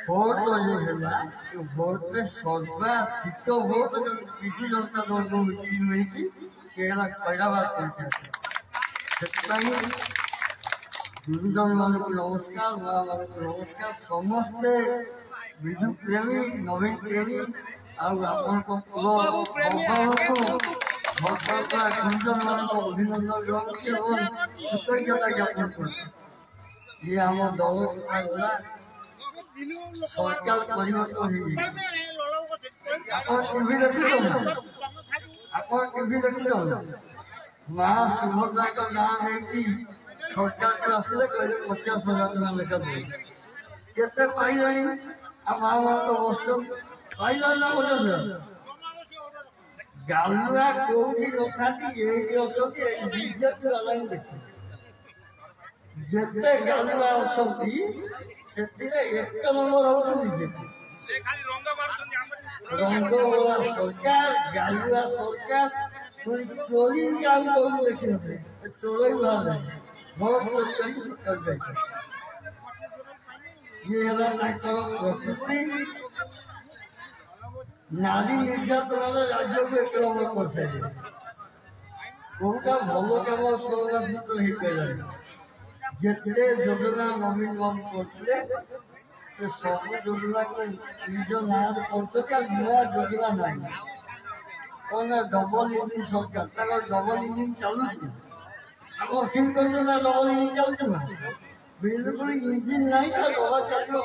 Vote ভোটে সর্বাধিক vote Biju Janata দল বিজয়ী হয়েছি সে ହେଲା ଖଇରାବାଦ ପଞ୍ଚାୟତ। ସେଥିପାଇଁ ଗୁରୁଜନ ମାନଙ୍କୁ ନମସ୍କାର, ମା ମାନଙ୍କୁ ନମସ୍କାର। ସମସ୍ତେ ବିଜୁ ପ୍ରେମୀ, ନବୀନ ପ୍ରେମୀ ଆଉ ଆପଣଙ୍କ ପୁଅ ବାବାଙ୍କୁ ଭୋଟର ଗୁରୁଜନ ମାନଙ୍କୁ ଅଭିନନ୍ଦନ ଜଣାଉଛି ଏବଂ କୃତଜ୍ଞତା ଜ୍ଞାପନ କରୁଛି। ଇଏ ଆମ ଦଳ କଥା ଗଲା ସରକାର ପରିବର୍ତ୍ତନ ହେଇଯାଇଛି। ଆପଣ ଟିଭି ଦେଖୁଛନ୍ତି, ଆପଣ ଟିଭି ଦେଖୁଛନ୍ତି, ମା ସୁଭଦ୍ରାଙ୍କ ନାଁ ନେଇକି ସରକାରକୁ ଆସିଲେ କହିଲେ 50,000 ଟଙ୍କା ଲେଖା ଦେବେ। କେତେ ପାଇଲେଣି? ଆଉ ମା ମାନେ ତ ବସୁଛନ୍ତି, ପାଇଲାଣି ନା 50,000? ଗାଲୁଆ କୋଉଠି ନଥାନ୍ତି, ଏଇଠି ଅଛନ୍ତି। ଏଇ ବିଜେପି ବାଲାଙ୍କୁ ଦେଖ, ଯେତେ ଗାଲୁଆ ଅଛନ୍ତି ସେଥିରେ 1 ନମ୍ବର ହଉଛି ବିଜେପି। ରଙ୍ଗବୋଳା ସରକାର, ଗାଲୁଆ ସରକାର, ପୁଣି ଚୋରି ଆଉ କୋଉଠି ଦେଖିନଥିଲେ। ଚୋରଇ ବାହାରେ ଭୋଟ କରି ସରକାର ଯାଇଛନ୍ତି। ଇଏ ହେଲା ତାଙ୍କର ପ୍ରକୃତି। ନାରୀ ନିର୍ଯାତନାରେ ରାଜ୍ୟକୁ 1 ନମ୍ବର କରିସାରିଲେ। କୋଉଟା ଭଲ କାମ ସର୍ବାଧିକ ହେଇପାରିଲାନି। ଯେତେ ଯୋଜନା ନବୀନ ବାବୁ କରୁଥିଲେ ସେ ସବୁ ଯୋଜନାକୁ ନିଜ ନାଁରେ କରୁଛନ୍ତି। ଆଉ ନୂଆ ଯୋଜନା ନାହିଁ। କଣ ଡବଲ ଇଞ୍ଜିନ ସରକାର, ତାଙ୍କର ଡବଲ ଇଞ୍ଜିନ ଚାଲୁଛି। ଆମର ଠିକ କରୁଛନ୍ତି ନା ଡବଲ ଇଞ୍ଜିନ ଚାଲୁଛି ନା? ବିଲକୁଲ ଇଞ୍ଜିନ ନାହିଁ, ତା ଡବା ଚାଲିବ।